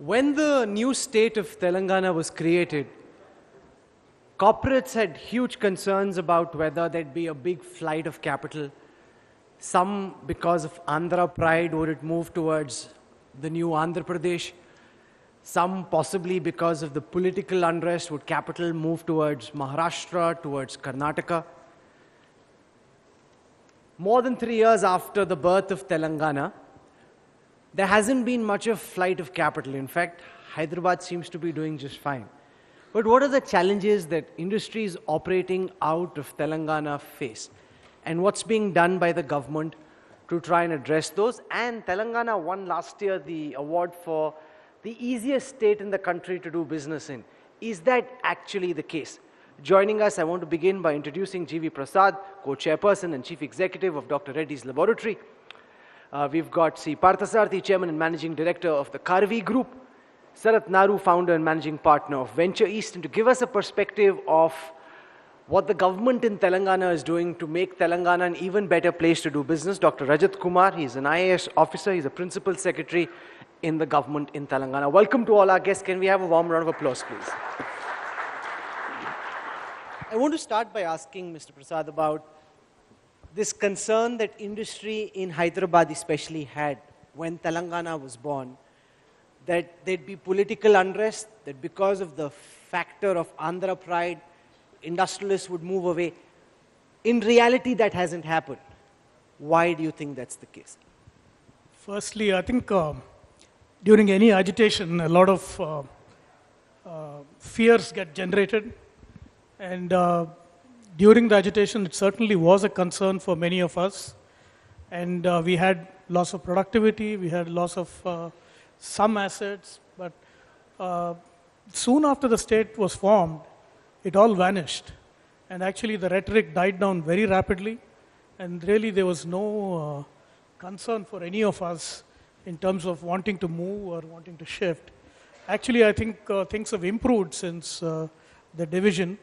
When the new state of Telangana was created, corporates had huge concerns about whether there'd be a big flight of capital. Some, because of Andhra pride, would it move towards the new Andhra Pradesh. Some, possibly because of the political unrest, would capital move towards Maharashtra, towards Karnataka. More than 3 years after the birth of Telangana, there hasn't been much of flight of capital. In fact, Hyderabad seems to be doing just fine. But what are the challenges that industries operating out of Telangana face? And what's being done by the government to try and address those? And Telangana won last year the award for the easiest state in the country to do business in. Is that actually the case? Joining us, I want to begin by introducing GV Prasad, co-chairperson and chief executive of Dr. Reddy's Laboratory. We've got Parthasarathy, chairman and managing director of the Karvy Group. Sarath Naru, founder and managing partner of Ventureast. And to give us a perspective of what the government in Telangana is doing to make Telangana an even better place to do business, Dr. Rajat Kumar. He's an IAS officer. He's a principal secretary in the government in Telangana. Welcome to all our guests. Can we have a warm round of applause, please? I want to start by asking Mr. Prasad about this concern that industry in Hyderabad especially had when Telangana was born, that there'd be political unrest, that because of the factor of Andhra pride, industrialists would move away. In reality, that hasn't happened. Why do you think that's the case? Firstly, I think during any agitation, a lot of fears get generated. And during the agitation, it certainly was a concern for many of us. And we had loss of productivity, we had loss of some assets. But soon after the state was formed, it all vanished. And actually, the rhetoric died down very rapidly. And really, there was no concern for any of us in terms of wanting to move or wanting to shift. Actually, I think things have improved since the division.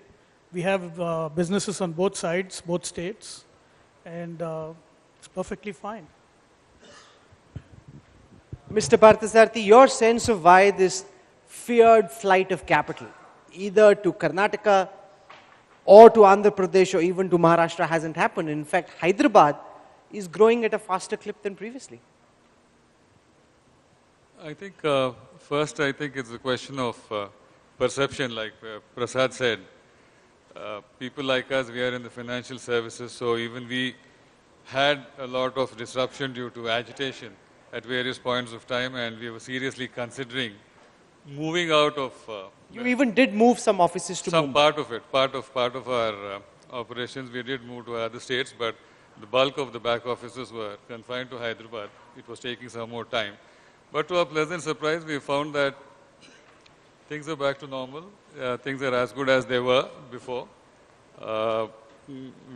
We have businesses on both sides, both states, and it's perfectly fine. Mr. Parthasarathy, your sense of why this feared flight of capital, either to Karnataka or to Andhra Pradesh or even to Maharashtra, hasn't happened. In fact, Hyderabad is growing at a faster clip than previously. I think first, I think it's a question of perception, like Prasad said. People like us, we are in the financial services, so even we had a lot of disruption due to agitation at various points of time, and we were seriously considering moving out of... you even did move some offices to some Mumbai. part of it, part of our operations, we did move to other states, but the bulk of the back offices were confined to Hyderabad. It was taking some more time. But to our pleasant surprise, we found that things are back to normal. Things are as good as they were before.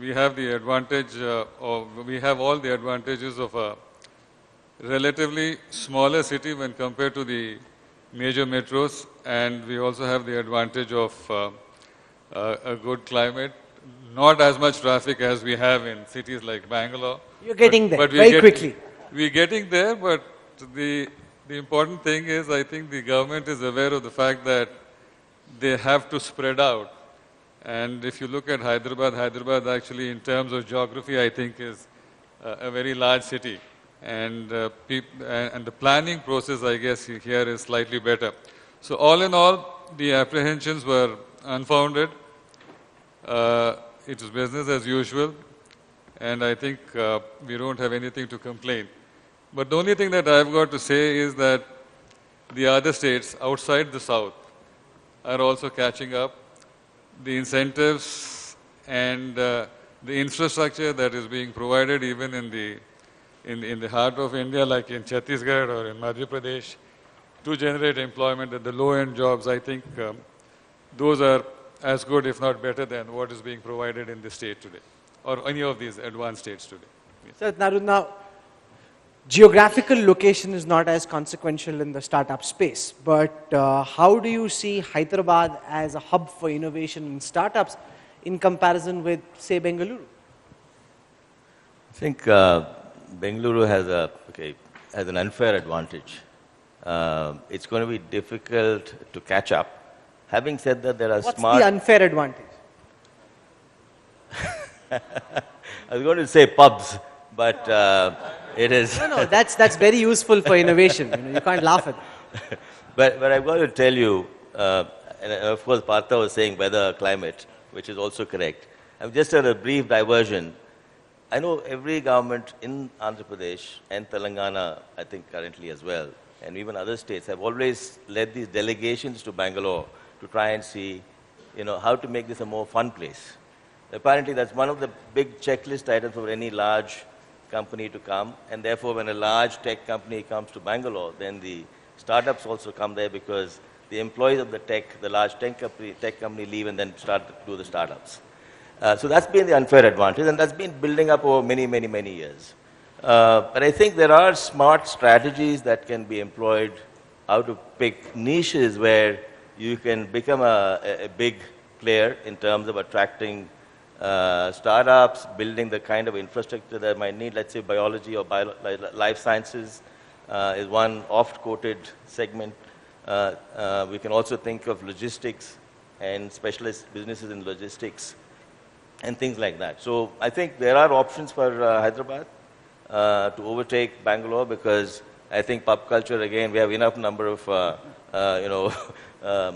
We have the advantage, we have all the advantages of a relatively smaller city when compared to the major metros, and we also have the advantage of a good climate. Not as much traffic as we have in cities like Bangalore. You're getting there very quickly. We're getting there, but the important thing is, I think the government is aware of the fact that they have to spread out. And if you look at Hyderabad actually in terms of geography, I think is a very large city. And, and the planning process, I guess, here is slightly better. So all in all, the apprehensions were unfounded. It was business as usual. And I think we don't have anything to complain. But the only thing that I've got to say is that the other states outside the south are also catching up. The incentives and the infrastructure that is being provided even in the heart of India, like in Chhattisgarh or in Madhya Pradesh, to generate employment at the low-end jobs, I think those are as good, if not better, than what is being provided in the state today, or any of these advanced states today. Yes. Sarath Naru, now, geographical location is not as consequential in the startup space, but how do you see Hyderabad as a hub for innovation in startups in comparison with, say, Bengaluru? I think Bengaluru has an unfair advantage. it's going to be difficult to catch up. Having said that, there are What's smart... the unfair advantage? I was going to say pubs, but it is... No, that's very useful for innovation. You can't laugh at that. but I've got to tell you, and of course Partha was saying weather, climate, which is also correct. I've just had a brief diversion. I know every government in Andhra Pradesh and Telangana, I think currently as well, and even other states have always led these delegations to Bangalore to try and see, how to make this a more fun place. Apparently that's one of the big checklist items for any large company to come, and therefore when a large tech company comes to Bangalore, then the startups also come there because the employees of the large tech company leave and then start to do the startups. So that's been the unfair advantage, and that's been building up over many, many, many years. But I think there are smart strategies that can be employed how to pick niches where you can become a big player in terms of attracting startups, building the kind of infrastructure that might need. Let's say biology or life sciences is one oft-quoted segment. We can also think of logistics and specialist businesses in logistics and things like that. So I think there are options for Hyderabad to overtake Bangalore, because I think pub culture, again, we have enough number of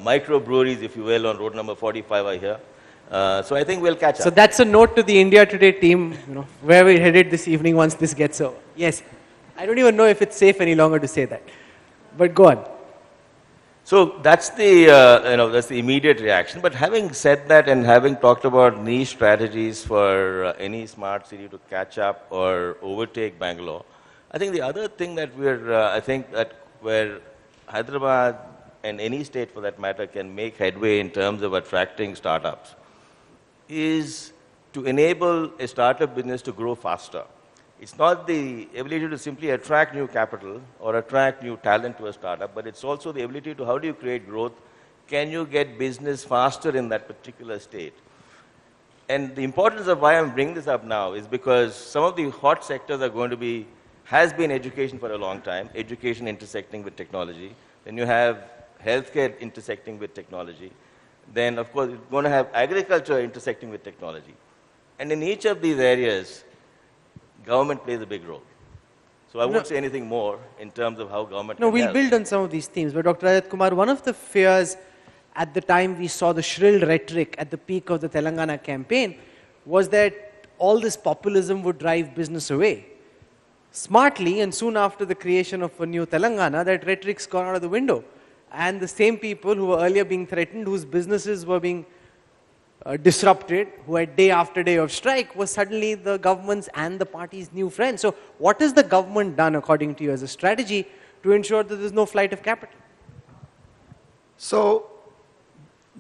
micro breweries, if you will, on road number 45 are here. So I think we'll catch up. So that's a note to the India Today team, where we're headed this evening once this gets over. Yes, I don't even know if it's safe any longer to say that, but go on. So that's the that's the immediate reaction. But having said that, and having talked about niche strategies for any smart city to catch up or overtake Bangalore, I think the other thing that where Hyderabad and any state for that matter can make headway in terms of attracting startups is to enable a startup business to grow faster. It's not the ability to simply attract new capital or attract new talent to a startup, but it's also the ability to how do you create growth? Can you get business faster in that particular state? And the importance of why I'm bringing this up now is because some of the hot sectors are going to be, has been education for a long time, education intersecting with technology. Then you have healthcare intersecting with technology. Then, of course, you're going to have agriculture intersecting with technology. And in each of these areas, government plays a big role. So I won't say anything more in terms of how government can we'll help. build on some of these themes. But Dr. Rajat Kumar, one of the fears at the time we saw the shrill rhetoric at the peak of the Telangana campaign was that all this populism would drive business away. Smartly, and soon after the creation of a new Telangana, that rhetoric's gone out of the window. And the same people who were earlier being threatened, whose businesses were being disrupted, who had day after day of strike, was suddenly the government's and the party's new friends. So what has the government done, according to you, as a strategy to ensure that there's no flight of capital? So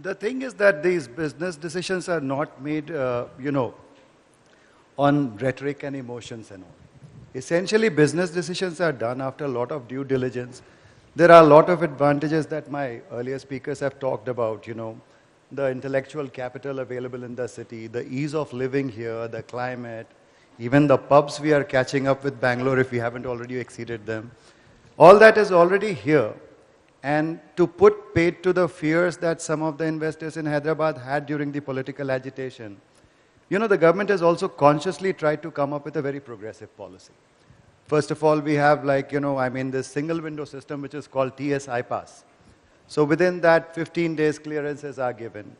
the thing is that these business decisions are not made, on rhetoric and emotions and all. Essentially, business decisions are done after a lot of due diligence. There are a lot of advantages that my earlier speakers have talked about, the intellectual capital available in the city, the ease of living here, the climate, even the pubs we are catching up with Bangalore if we haven't already exceeded them. All that is already here. And to put paid to the fears that some of the investors in Hyderabad had during the political agitation, the government has also consciously tried to come up with a very progressive policy. First of all, we have this single window system which is called TS iPass. So within that, 15 days clearances are given.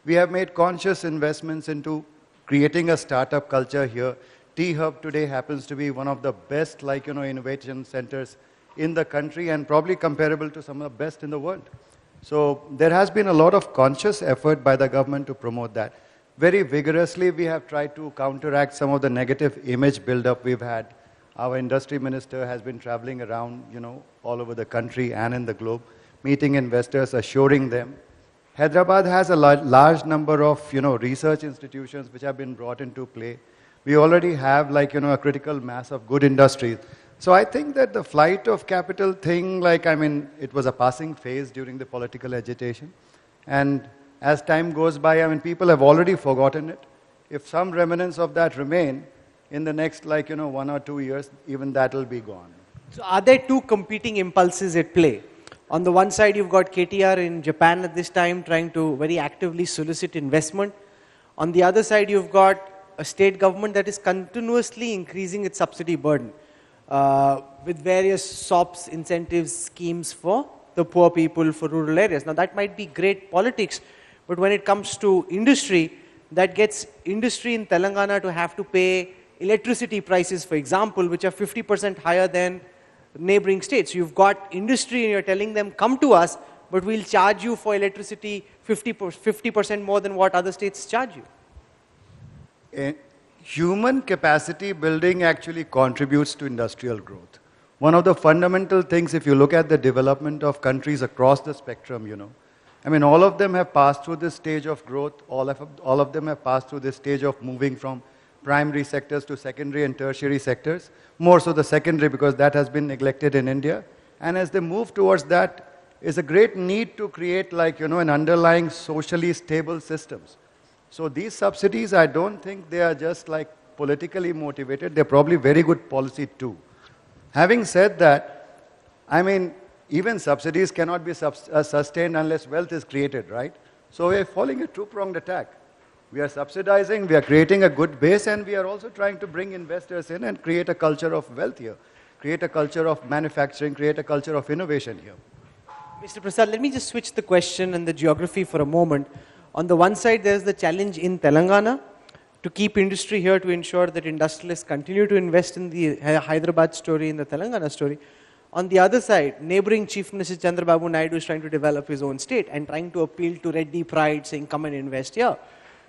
We have made conscious investments into creating a startup culture here. T-Hub today happens to be one of the best innovation centers in the country and probably comparable to some of the best in the world. So there has been a lot of conscious effort by the government to promote that. Very vigorously, we have tried to counteract some of the negative image buildup we've had. Our industry minister has been traveling around, all over the country and in the globe, meeting investors, assuring them. Hyderabad has a large number of, research institutions which have been brought into play. We already have, a critical mass of good industries. So I think that the flight of capital thing, it was a passing phase during the political agitation. And as time goes by, people have already forgotten it. If some remnants of that remain, in the next, 1 or 2 years, even that will be gone. So are there two competing impulses at play? On the one side, you've got KTR in Japan at this time trying to very actively solicit investment. On the other side, you've got a state government that is continuously increasing its subsidy burden with various SOPs, incentives, schemes for the poor people, for rural areas. Now that might be great politics, but when it comes to industry, that gets industry in Telangana to have to pay electricity prices, for example, which are 50% higher than neighboring states. You've got industry and you're telling them, come to us, but we'll charge you for electricity 50% more than what other states charge you. Human capacity building actually contributes to industrial growth. One of the fundamental things, if you look at the development of countries across the spectrum, you know, I mean, all of them have passed through this stage of growth. All of them have passed through this stage of moving from primary sectors to secondary and tertiary sectors. More so the secondary, because that has been neglected in India. And as they move towards that, is a great need to create, like, you know, an underlying socially stable systems. So these subsidies, I don't think they are just like politically motivated. They're probably very good policy too. Having said that, I mean, even subsidies cannot be sustained unless wealth is created, right? So we're following a two-pronged attack. We are subsidizing, we are creating a good base, and we are also trying to bring investors in and create a culture of wealth here, create a culture of manufacturing, create a culture of innovation here. Mr. Prasad, let me just switch the question and the geography for a moment. On the one side, there's the challenge in Telangana to keep industry here to ensure that industrialists continue to invest in the Hyderabad story, in the Telangana story. On the other side, neighboring Chief Minister Chandrababu Naidu is trying to develop his own state and trying to appeal to Reddy pride, saying, come and invest here.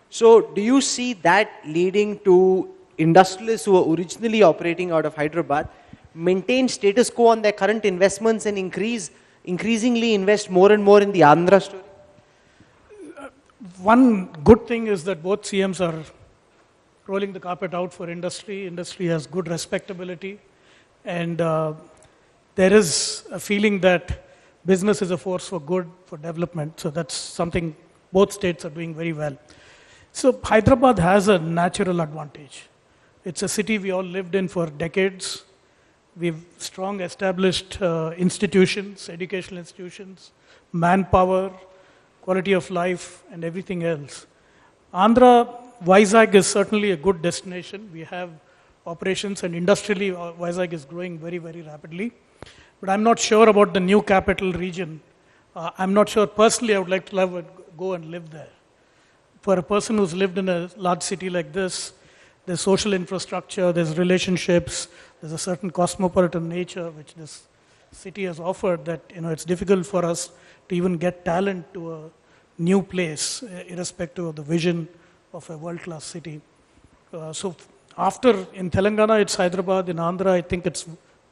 So do you see that leading to industrialists who are originally operating out of Hyderabad maintain status quo on their current investments and increasingly invest more and more in the Andhra story? One good thing is that both CMs are rolling the carpet out for industry. Industry has good respectability, and there is a feeling that business is a force for good, for development. So that's something both states are doing very well. So Hyderabad has a natural advantage. It's a city we all lived in for decades. We've strong established institutions, educational institutions, manpower, quality of life, and everything else. Andhra, Vizag is certainly a good destination. We have operations, and industrially, Vizag is growing very, very rapidly. But I'm not sure about the new capital region. I'm not sure, personally, I would like to go and live there. For a person who's lived in a large city like this, there's social infrastructure, there's relationships, there's a certain cosmopolitan nature which this city has offered that, you know, it's difficult for us to even get talent to a new place, irrespective of the vision of a world-class city. So after, in Telangana, it's Hyderabad. In Andhra, I think it's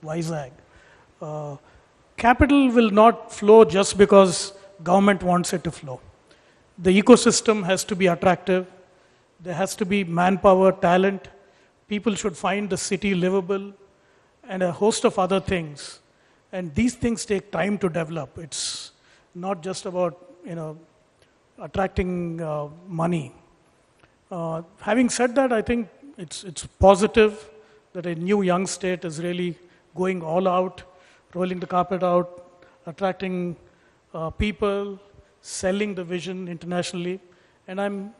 Vizag. Capital will not flow just because government wants it to flow. The ecosystem has to be attractive. There has to be manpower, talent. People should find the city livable, and a host of other things. And these things take time to develop. It's not just about, you know, attracting money. Having said that, I think it's positive that a new young state is really going all out, rolling the carpet out, attracting people, selling the vision internationally, and I'm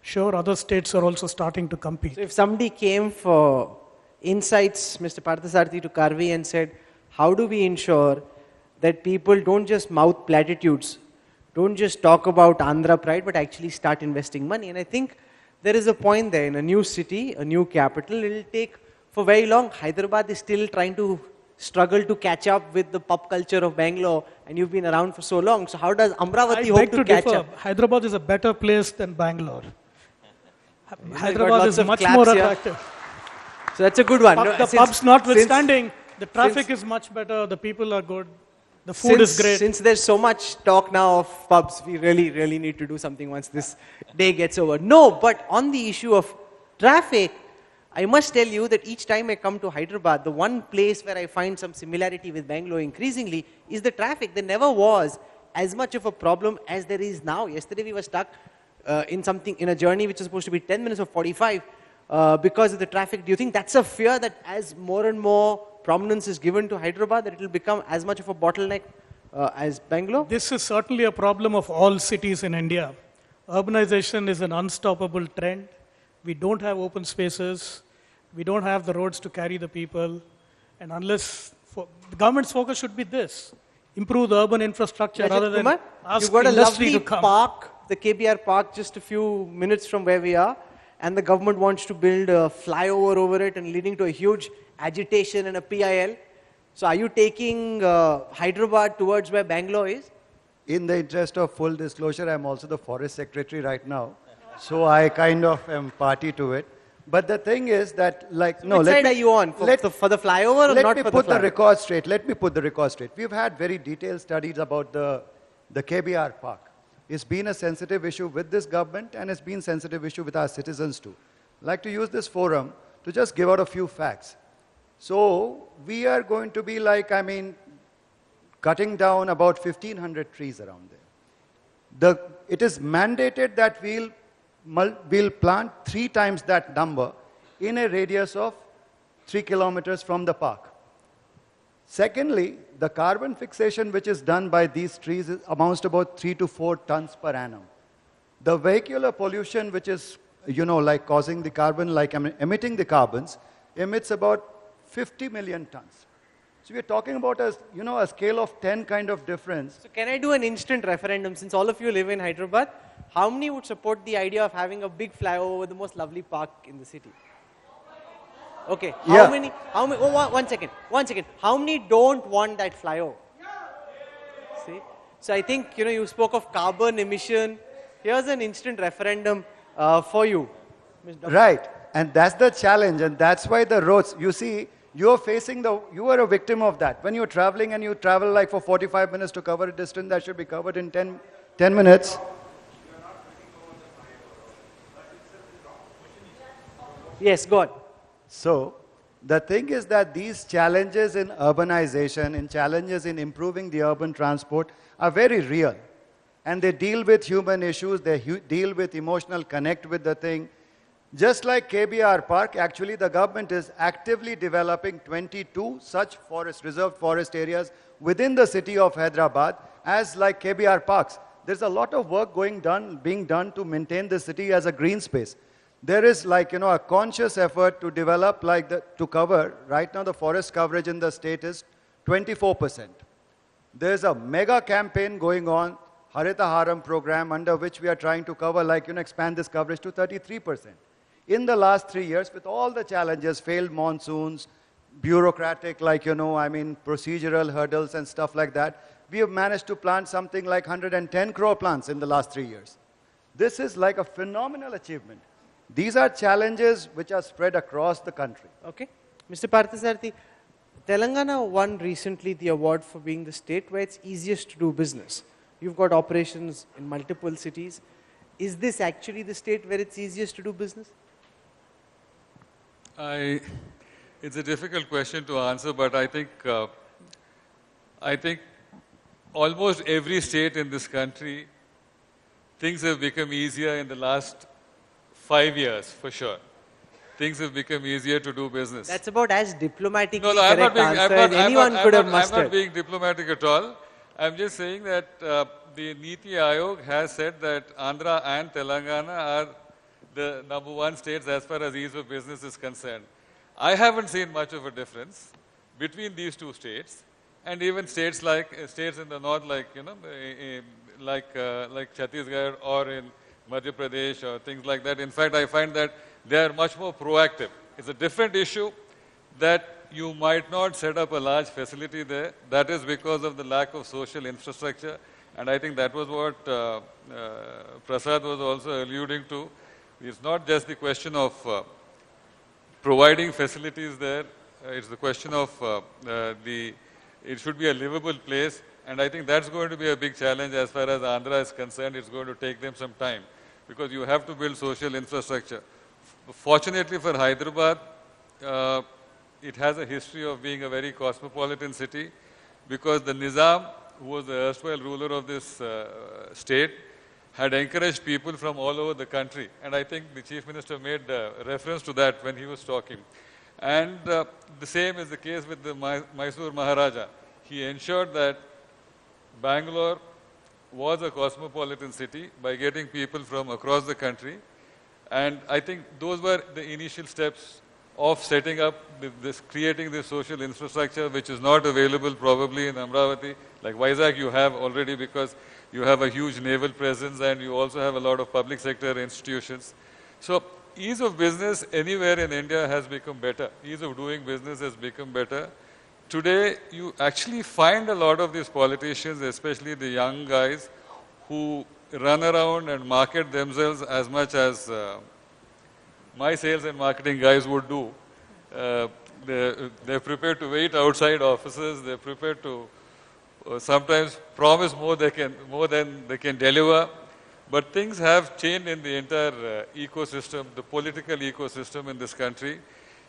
sure other states are also starting to compete. So if somebody came for insights, Mr. Parthasarathy, to Karvy and said, how do we ensure that people don't just mouth platitudes, don't just talk about Andhra pride, but actually start investing money? And I think there is a point there. In a new city, a new capital, it will take for very long. Hyderabad is still trying to struggle to catch up with the pop culture of Bangalore, and you've been around for so long. So how does Amravati hope to catch up? Hyderabad is a better place than Bangalore. Hyderabad is much more attractive. So that's a good one. The pubs notwithstanding, the traffic is much better, the people are good, the food is great. Since there's so much talk now of pubs, we really need to do something once this day gets over. No, but on the issue of traffic, I must tell you that each time I come to Hyderabad, the one place where I find some similarity with Bangalore increasingly is the traffic. There never was as much of a problem as there is now. Yesterday we were stuck in a journey which was supposed to be 10 minutes or 45 because of the traffic. Do you think that's a fear that as more and more prominence is given to Hyderabad that it will become as much of a bottleneck as Bangalore? This is certainly a problem of all cities in India. Urbanization is an unstoppable trend. We don't have open spaces. We don't have the roads to carry the people. And the government's focus should be this: improve the urban infrastructure Rajat, rather than Kumar, ask you've got a industry lovely to come. park, the KBR park, just a few minutes from where we are, and the government wants to build a flyover over it and leading to a huge agitation and a PIL. So are you taking Hyderabad towards where Bangalore is? In the interest of full disclosure, I'm also the forest secretary right now. So I kind of am party to it. But the thing is that, like, no, Which side are you on? For the flyover or not for the flyover? Let me put the record straight. Let me put the record straight. We've had very detailed studies about the KBR park. It's been a sensitive issue with this government, and it's been a sensitive issue with our citizens too. I'd like to use this forum to just give out a few facts. So we are going to be cutting down about 1,500 trees around there. It is mandated that we'll plant 3 times that number in a radius of 3 kilometers from the park. Secondly, the carbon fixation which is done by these trees amounts to about 3 to 4 tons per annum. The vehicular pollution which is, causing the carbon, emitting the carbons, emits about 50 million tons. So we're talking about a scale of 10 kind of difference. So can I do an instant referendum, since all of you live in Hyderabad? How many would support the idea of having a big flyover over the most lovely park in the city? Okay. How many, oh, one second. How many don't want that flyover? See? So I think, you spoke of carbon emission. Here's an instant referendum for you. Right. And that's the challenge. And that's why the roads, you see, you are a victim of that. When you're traveling and you travel like for 45 minutes to cover a distance that should be covered in 10 minutes. Yes, go on. So, the thing is that these challenges in urbanization and challenges in improving the urban transport are very real. And they deal with human issues, they deal with emotional connect with the thing. Just like KBR Park, actually the government is actively developing 22 such reserved forest areas within the city of Hyderabad as like KBR Parks. There's a lot of work being done to maintain the city as a green space. There is a conscious effort to develop to cover, right now the forest coverage in the state is 24%. There's a mega campaign going on, Harita Haram program, under which we are trying to cover, expand this coverage to 33%. In the last 3 years, with all the challenges, failed monsoons, bureaucratic, procedural hurdles and stuff like that, we have managed to plant something like 110 crore plants in the last 3 years. This is like a phenomenal achievement. These are challenges which are spread across the country. Okay. Mr. Parthasarathy, Telangana won recently the award for being the state where it's easiest to do business. You've got operations in multiple cities. Is this actually the state where it's easiest to do business? It's a difficult question to answer, but I think almost every state in this country, things have become easier in the last 5 years, for sure. Things have become easier to do business. That's about as diplomatically I'm correct answer as anyone could have mustered. I'm not being diplomatic at all. I'm just saying that the Niti Aayog has said that Andhra and Telangana are the #1 states as far as ease of business is concerned. I haven't seen much of a difference between these two states, and even states in the north, like Chhattisgarh or in Madhya Pradesh or things like that. In fact, I find that they are much more proactive. It's a different issue that you might not set up a large facility there. That is because of the lack of social infrastructure. And I think that was what Prasad was also alluding to. It's not just the question of providing facilities there. It's the question of it should be a livable place. And I think that's going to be a big challenge as far as Andhra is concerned. It's going to take them some time because you have to build social infrastructure. Fortunately for Hyderabad, it has a history of being a very cosmopolitan city because the Nizam, who was the erstwhile ruler of this state, had encouraged people from all over the country. And I think the Chief Minister made reference to that when he was talking. And the same is the case with the Mysore Maharaja. He ensured that Bangalore was a cosmopolitan city by getting people from across the country. And I think those were the initial steps of setting up creating this social infrastructure, which is not available probably in Amravati. Like Vizag you have already because you have a huge naval presence and you also have a lot of public sector institutions. So ease of business anywhere in India has become better. Ease of doing business has become better. Today, you actually find a lot of these politicians, especially the young guys, who run around and market themselves as much as my sales and marketing guys would do. They're prepared to wait outside offices. They're prepared to sometimes promise more than they can deliver. But things have changed in the entire ecosystem, the political ecosystem in this country.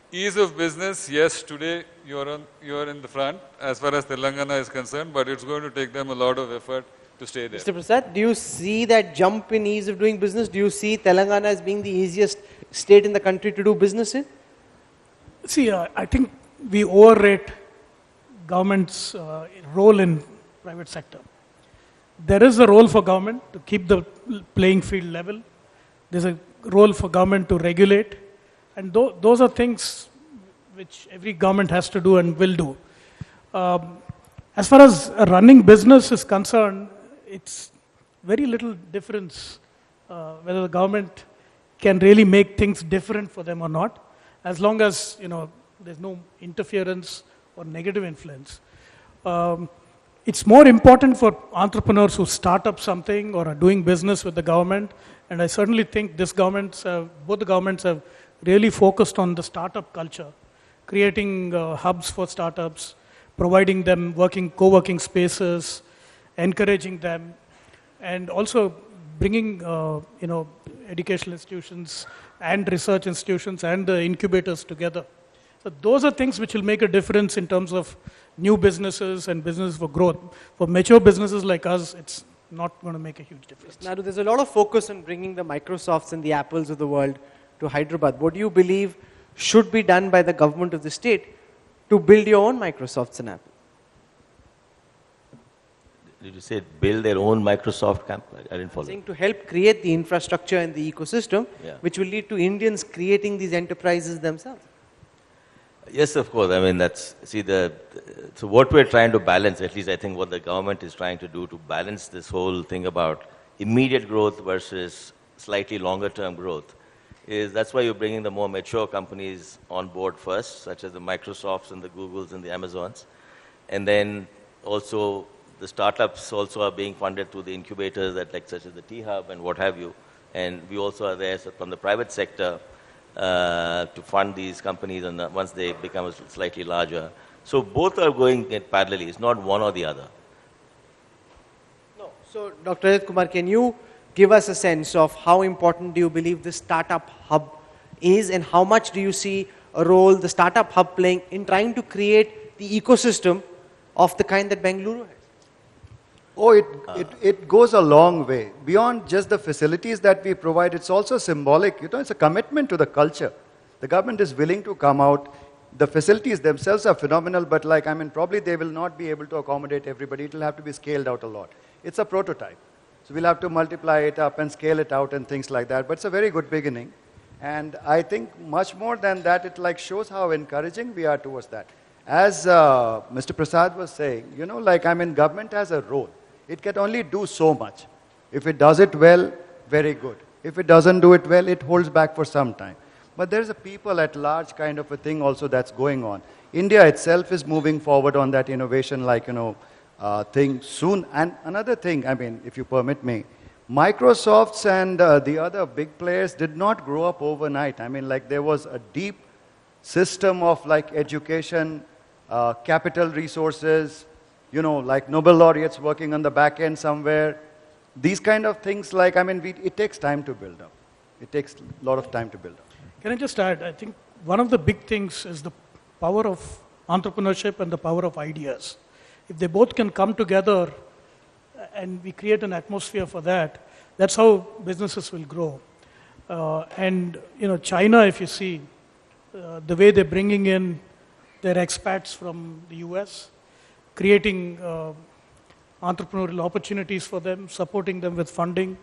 Ease of business, yes, today you're in the front as far as Telangana is concerned, but it's going to take them a lot of effort to stay there. Mr. Prasad, do you see that jump in ease of doing business? Do you see Telangana as being the easiest state in the country to do business in? See, I think we overrate government's role in private sector. There is a role for government to keep the playing field level. There's a role for government to regulate. And those are things which every government has to do and will do. As far as running business is concerned, it's very little difference whether the government can really make things different for them or not, as long as there's no interference or negative influence. It's more important for entrepreneurs who start up something or are doing business with the government, and I certainly think both the governments have really focused on the startup culture, creating hubs for startups, providing them co-working spaces, encouraging them, and also bringing educational institutions and research institutions and the incubators together. So those are things which will make a difference in terms of new businesses and business for growth. For mature businesses like us, it's not going to make a huge difference. Naru, there's a lot of focus on bringing the Microsofts and the Apples of the world to Hyderabad. What do you believe should be done by the government of the state to build your own Microsofts and Apple? Did you say build their own Microsoft campus? I didn't follow. Saying to help create the infrastructure and the ecosystem, which will lead to Indians creating these enterprises themselves. Yes, of course. I mean, so what we're trying to balance, at least I think what the government is trying to do to balance this whole thing about immediate growth versus slightly longer term growth, that's why you're bringing the more mature companies on board first, such as the Microsofts and the Googles and the Amazons. And then also the startups also are being funded through the incubators such as the T-Hub and what have you. And we also are there from the private sector to fund these companies once they become slightly larger. So both are going parallelly. It's not one or the other. No. So Dr. Rajat Kumar, can you give us a sense of how important do you believe the startup hub is, and how much do you see a role the startup hub playing in trying to create the ecosystem of the kind that Bengaluru has? Oh, it goes a long way. Beyond just the facilities that we provide, it's also symbolic. It's a commitment to the culture. The government is willing to come out. The facilities themselves are phenomenal, but probably they will not be able to accommodate everybody. It will have to be scaled out a lot. It's a prototype. So we'll have to multiply it up and scale it out and things like that. But it's a very good beginning. And I think much more than that, it shows how encouraging we are towards that. As Mr. Prasad was saying, government has a role. It can only do so much. If it does it well, very good. If it doesn't do it well, it holds back for some time. But there's a people at large kind of a thing also that's going on. India itself is moving forward on that innovation thing soon. And another thing, if you permit me, Microsofts and the other big players did not grow up overnight. There was a deep system of education, capital resources, Nobel laureates working on the back end somewhere. These kind of things, it takes time to build up. It takes a lot of time to build up. Can I just add, I think one of the big things is the power of entrepreneurship and the power of ideas. If they both can come together and we create an atmosphere for that, that's how businesses will grow. China, if you see, the way they're bringing in their expats from the US, creating entrepreneurial opportunities for them, supporting them with funding,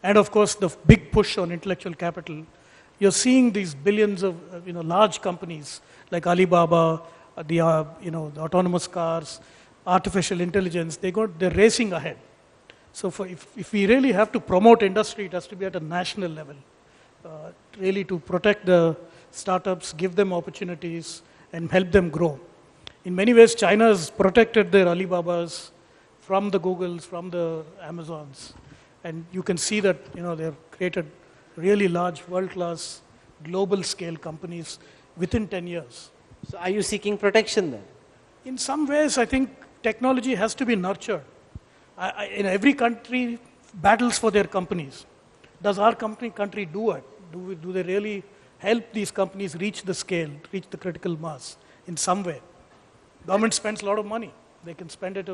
and of course the big push on intellectual capital. You're seeing these billions of large companies like Alibaba, the autonomous cars, artificial intelligence. They're racing ahead. So if we really have to promote industry, it has to be at a national level, really to protect the startups, give them opportunities, and help them grow. In many ways, China has protected their Alibabas from the Googles, from the Amazons. And you can see that they've created really large, world-class, global-scale companies within 10 years. So are you seeking protection then? In some ways, I think technology has to be nurtured. In every country battles for their companies. Does our country do it? Do they really help these companies reach the scale, reach the critical mass in some way? Government spends a lot of money. They can spend it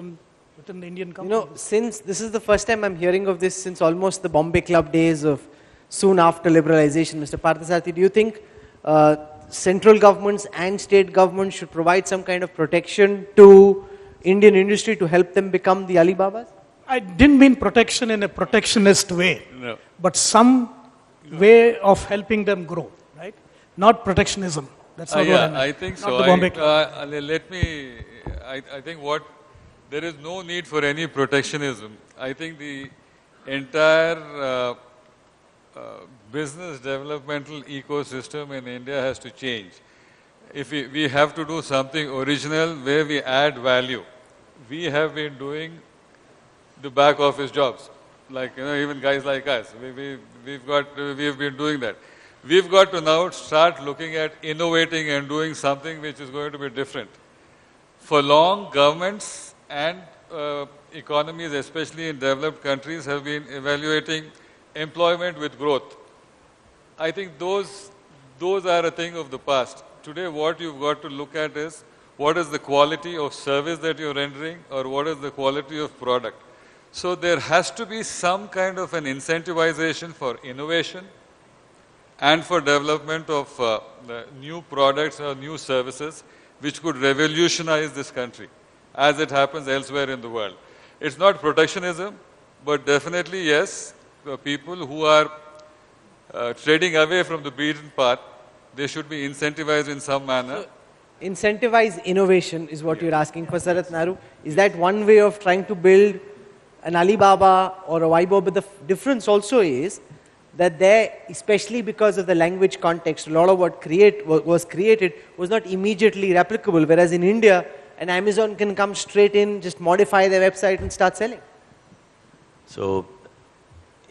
within the Indian companies. Since this is the first time I'm hearing of this since almost the Bombay Club days of soon after liberalization, Mr. Parthasarathy, do you think central governments and state governments should provide some kind of protection to Indian industry to help them become the Alibabas? I didn't mean protection in a protectionist way, No. but some way of helping them grow, right? Not protectionism. That's not what I meant. I think Not so. the Bombay Club. I think there is no need for any protectionism. I think the entire business developmental ecosystem in India has to change. If we have to do something original where we add value. We have been doing the back office jobs, like even guys like us. We've been doing that. We've got to now start looking at innovating and doing something which is going to be different. For long, governments and economies, especially in developed countries, have been evaluating employment with growth. I think those are a thing of the past. Today, what you've got to look at is what is the quality of service that you're rendering or what is the quality of product. So there has to be some kind of an incentivization for innovation and for development of the new products or new services which could revolutionize this country as it happens elsewhere in the world. It's not protectionism, but definitely yes, the people who are trading away from the beaten path, they should be incentivized in some manner. So, incentivize innovation is what you're asking for, Sarath Naru. Is that one way of trying to build an Alibaba or a Weibo? But the difference also is that there, especially because of the language context, a lot of what was created was not immediately replicable. Whereas in India, an Amazon can come straight in, just modify their website and start selling. So,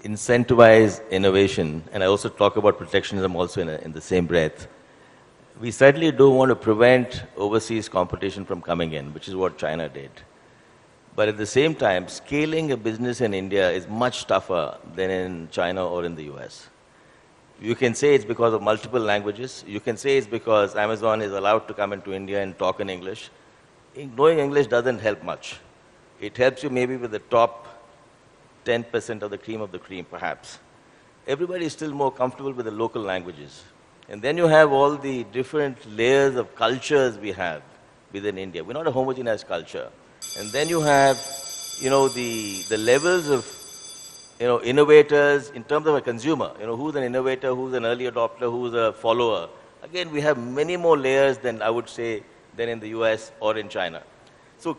incentivize innovation, and I also talk about protectionism also in the same breath. We certainly don't want to prevent overseas competition from coming in, which is what China did. But at the same time, scaling a business in India is much tougher than in China or in the US. You can say it's because of multiple languages. You can say it's because Amazon is allowed to come into India and talk in English. Knowing English doesn't help much. It helps you maybe with the top 10% of the cream, perhaps. Everybody is still more comfortable with the local languages. And then you have all the different layers of cultures we have within India. We're not a homogeneous culture. And then you have, the levels of, innovators in terms of a consumer. Who's an innovator, who's an early adopter, who's a follower. Again, we have many more layers than I would say than in the US or in China. So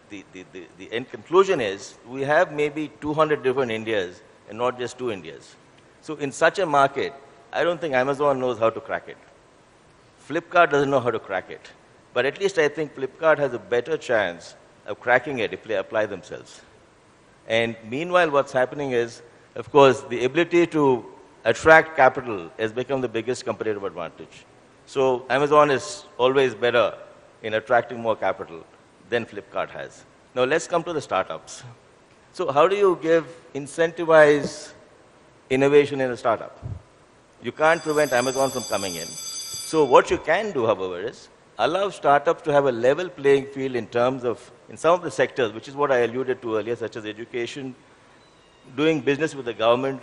the end conclusion is we have maybe 200 different Indias and not just two Indias. So in such a market, I don't think Amazon knows how to crack it. Flipkart doesn't know how to crack it. But at least I think Flipkart has a better chance of cracking it if they apply themselves. And meanwhile, what's happening is, of course, the ability to attract capital has become the biggest competitive advantage. So Amazon is always better in attracting more capital than Flipkart has. Now let's come to the startups. So how do you incentivize innovation in a startup? You can't prevent Amazon from coming in. So what you can do, however, is allow startups to have a level playing field in terms of, in some of the sectors, which is what I alluded to earlier, such as education, doing business with the government,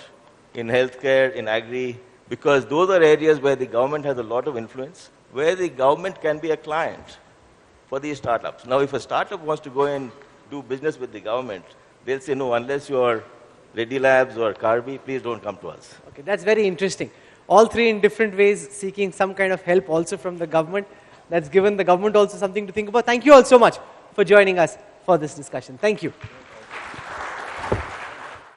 in healthcare, in agri, Because those are areas where the government has a lot of influence, where the government can be a client for these startups. Now, if a startup wants to go and do business with the government, they'll say, no, unless you're Reddy Labs or Karvy, please don't come to us. Okay, that's very interesting. All three in different ways seeking some kind of help also from the government. That's given the government also something to think about. Thank you all so much for joining us for this discussion. Thank you.